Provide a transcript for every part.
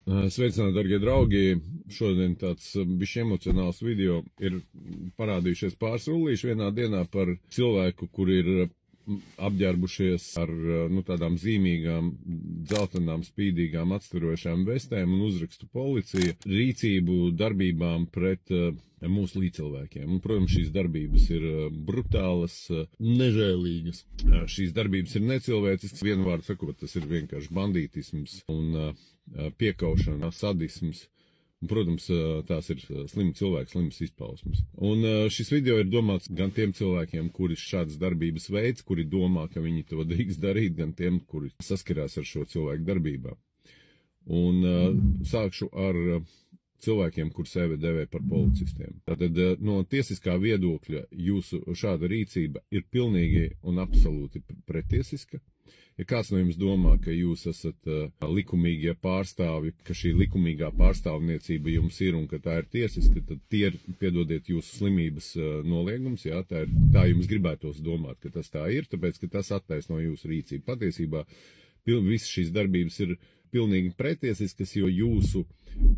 Sveicināti, darbie draugi! Šodien tāds bišķi emocionāls video ir parādījušies pāris rullīši vienā dienā par cilvēku, kur ir apģērbušies ar tādām zīmīgām, dzeltenām, spīdīgām, atstarošām vestēm un uzrakstu policija rīcību darbībām pret mūsu līdzcilvēkiem. Un, protams, šīs darbības ir brutālas, nežēlīgas. Šīs darbības ir necilvēciskas. Vienu vārdu sakot, tas ir vienkārši bandītisms un piekaušana, sadisms. Un, protams, tās ir slimi cilvēki, slimas izpausmes. Un šis video ir domāts gan tiem cilvēkiem, kuri šādas darbības veids, kuri domā, ka viņi to drīkst darīt, gan tiem, kuri saskarās ar šo cilvēku darbībā. Un sākšu ar cilvēkiem, kur sevi devē par policistiem. Tātad no tiesiskā viedokļa jūsu šāda rīcība ir pilnīgi un absolūti pretiesiska. Ja kāds no jums domā, ka jūs esat likumīgie pārstāvji, ka šī likumīgā pārstāvniecība jums ir un ka tā ir tiesiska, tad tie ir, piedodiet, jūsu slimības noliegums, jā, tā jums gribētos domāt, ka tas tā ir, tāpēc, ka tas attaisno jūsu rīcību. Patiesībā visas šīs darbības ir pilnīgi pretiesiskas, jo jūsu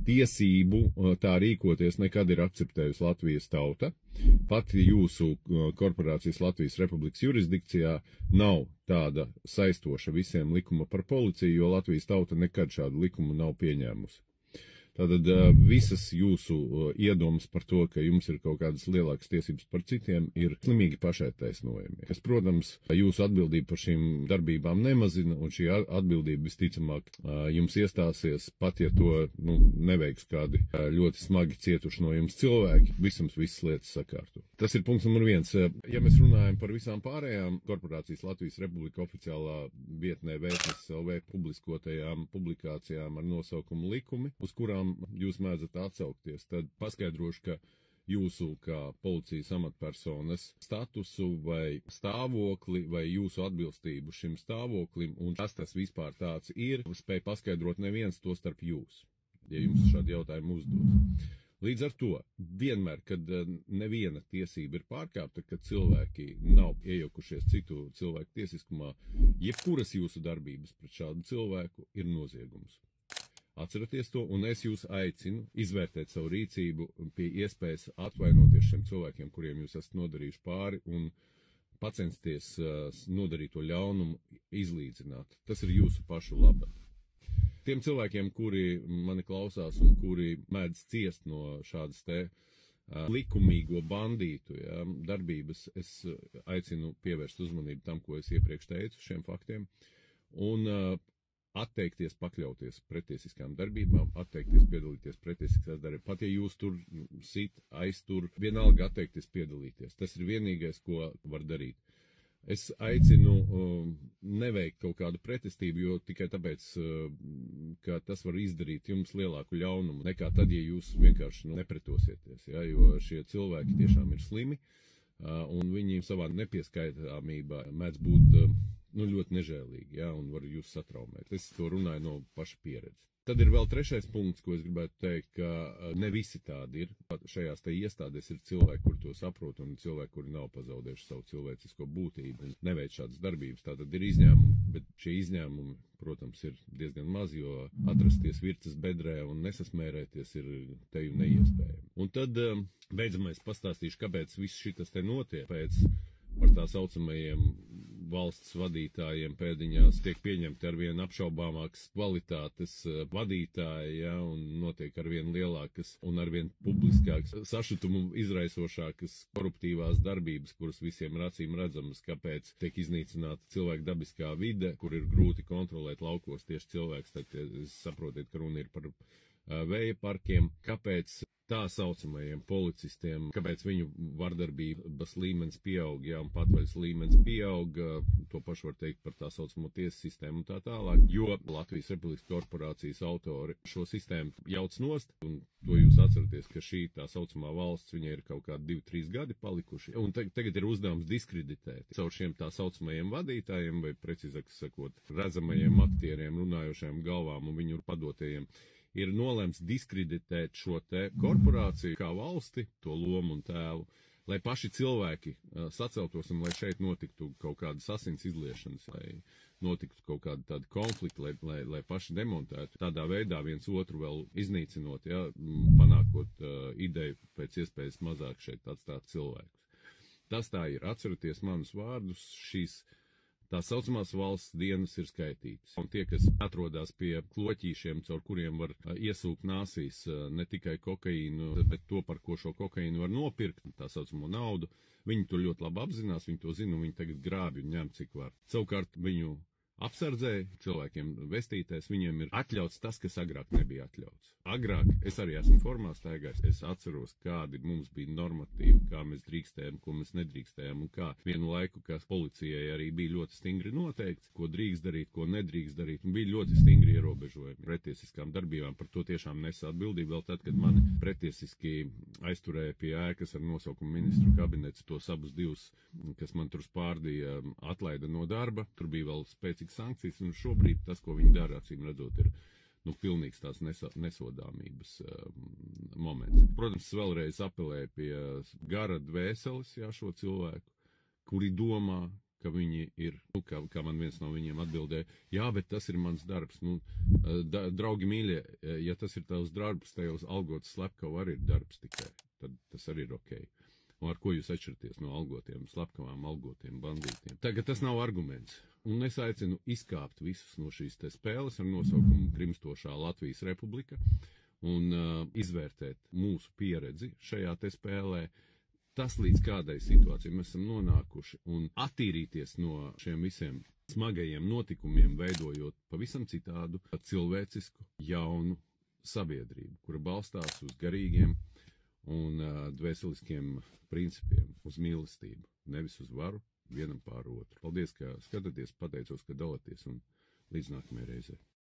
tiesību tā rīkoties nekad ir akceptējusi Latvijas tauta. Pat jūsu korporācijas Latvijas Republikas jurisdikcijā nav tāda saistoša visiem likuma par policiju, jo Latvijas tauta nekad šādu likumu nav pieņēmusi. Tātad visas jūsu iedomas par to, ka jums ir kaut kādas lielākas tiesības par citiem, ir slimīgi pašaitaisnojami. Es, protams, jūsu atbildību par šīm darbībām nemazina, un šī atbildība visticamāk jums iestāsies, pat ja to neveiks kādi ļoti smagi cietuši no jums cilvēki, visums visas lietas sakārto. Tas ir punkts numur 1. Ja mēs runājam par visām pārējām korporācijas Latvijas Republika oficiālā vietnē Vēstneses LV publiskotajām publikācijām ar nosaukumu likumi, uz kurām jūs mēdzat atsaukties, tad paskaidrošu, ka jūsu kā policijas amatpersonas statusu vai stāvokli vai jūsu atbilstību šim stāvoklim un kas tas vispār tāds ir, spēj paskaidrot neviens, to starp jūs, ja jums šādi jautājumi uzdos. Līdz ar to vienmēr, kad neviena tiesība ir pārkāpta, kad cilvēki nav iejaukušies citu cilvēku tiesiskumā, jebkuras jūsu darbības pret šādu cilvēku ir noziegums. Atceraties to, un es jūs aicinu izvērtēt savu rīcību pie iespējas atvainoties šiem cilvēkiem, kuriem jūs esat nodarījuši pāri, un pacensties nodarīt to ļaunumu izlīdzināt. Tas ir jūsu pašu labā. Tiem cilvēkiem, kuri mani klausās un kuri mēdz ciest no šādas te likumīgo bandītu darbības, es aicinu pievērst uzmanību tam, ko es iepriekš teicu, šiem faktiem, un atteikties pakļauties pretiesiskām darbībām, atteikties piedalīties pretiesiskās darbībās. Pat ja jūs tur sit, aiztur, vienalga atteikties piedalīties. Tas ir vienīgais, ko var darīt. Es aicinu neveikt kaut kādu pretestību, jo tikai tāpēc, ka tas var izdarīt jums lielāku ļaunumu, nekā tad, ja jūs vienkārši nepretosieties. Ja? Jo šie cilvēki tiešām ir slimi, un viņi savā nepieskaitāmībā mēdz būt ļoti nežēlīgi, un var jūs satraumēt. Es to runāju no paša pieredzes. Tad ir vēl trešais punkts, ko es gribētu teikt, ka ne visi tādi ir. Šajās te iestādēs ir cilvēki, kuri to saprot, un cilvēki, kuri nav pazaudējuši savu cilvēcisko būtību, neveic šādas darbības. Tātad ir izņēmumi, bet šie izņēmumi, protams, ir diezgan maz, jo atrasties virces bedrē un nesasmērēties ir teju neiespējami. Un tad beidzamais pastāstīšu, kāpēc viss šitas te notiek. Par tā saucamajiem valsts vadītājiem pēdiņās tiek pieņemti arvien apšaubāmākas kvalitātes vadītāji, un notiek arvien lielākas un arvien publiskākas, sašutumu izraisošākas koruptīvās darbības, kuras visiem ir acīm redzamas, kāpēc tiek iznīcināta cilvēka dabiskā vide, kur ir grūti kontrolēt laukos tieši cilvēks, tad saprotiet, ka runa ir par vēja parkiem, kāpēc tā saucamajiem policistiem, kāpēc viņu vardarbības līmenis pieaug, un patvaļas līmenis pieaug, to pašu var teikt par tā saucamo tiesu sistēmu un tā tālāk, jo Latvijas Republikas korporācijas autori šo sistēmu jauc nost, un to jūs atceraties, ka šī tā saucamā valsts, viņai ir kaut kādi 2-3 gadi palikuši, un tagad ir uzdevums diskreditēt caur šiem tā saucamajiem vadītājiem, vai precīzāk sakot, redzamajiem aktieriem, runājošajiem galvām un viņu padotajiem, ir nolēmts diskreditēt šo te korporāciju kā valsti, to lomu un tēlu, lai paši cilvēki saceltos un lai šeit notiktu kaut kādas asins izliešanas, lai notiktu kaut kāda tāda konflikta, lai paši demontētu. Tādā veidā viens otru vēl iznīcinot, ja, panākot ideju pēc iespējas mazāk šeit atstāt cilvēkus. Tas tā ir. Atcerieties manus vārdus, šīs tā saucamās valsts dienas ir skaitītas. Un tie, kas atrodas pie kloķīšiem, caur kuriem var iesūkt nāsīs ne tikai kokaīnu, bet to, par ko šo kokaīnu var nopirkt, tā saucamo naudu, viņi to ļoti labi apzinās, viņi to zina, un viņi tagad grābi un ņem cik var. Savukārt viņu apsardzēji, cilvēkiem vestītēs, viņiem ir atļauts tas, kas agrāk nebija atļauts. Agrāk, es arī esmu formā staigājis, es atceros, kādi mums bija normatīvi, kā mēs drīkstējām, ko mēs nedrīkstējām, un kā vienu laiku, kas policijai arī bija ļoti stingri noteikts, ko drīkst darīt, ko nedrīkst darīt, un bija ļoti stingri ierobežojumi pretiesiskām darbībām. Par to tiešām nesa atbildību vēl tad, kad mani pretiesiski aizturēja pie ēkas ar nosaukumu ministru kabinets, tos abus divus, kas man tur spārdīja, atlaida no darba. Tur bija vēl spēcīgs sankcijas, un šobrīd tas, ko viņi dara, acīm redzot, ir pilnīgs tās nesodāmības moments. Protams, vēlreiz apelēju pie gara dvēseles, jā, šo cilvēku, kuri domā, ka viņi ir, kā man viens no viņiem atbildēja, jā, bet tas ir mans darbs. Draugi mīļie, ja tas ir tavs darbs, tajos algotas slepkavu arī ir darbs tikai, tad tas arī ir ok. Un ar ko jūs atšķirties no algotiem, slepkavām, algotiem, bandītiem. Tagad tas nav arguments. Un es aicinu izkāpt visus no šīs te spēles ar nosaukumu Grimstošā Latvijas Republika un izvērtēt mūsu pieredzi šajā te spēlē. Tas līdz kādai situācijai mēs esam nonākuši un attīrīties no šiem visiem smagajiem notikumiem, veidojot pavisam citādu, cilvēcisku, jaunu sabiedrību, kura balstās uz garīgiem un dvēseliskiem principiem, uz mīlestību, nevis uz varu vienam pār otru. Paldies, ka skatāties, pateicos, ka dalāties un līdz nākamajai reizei.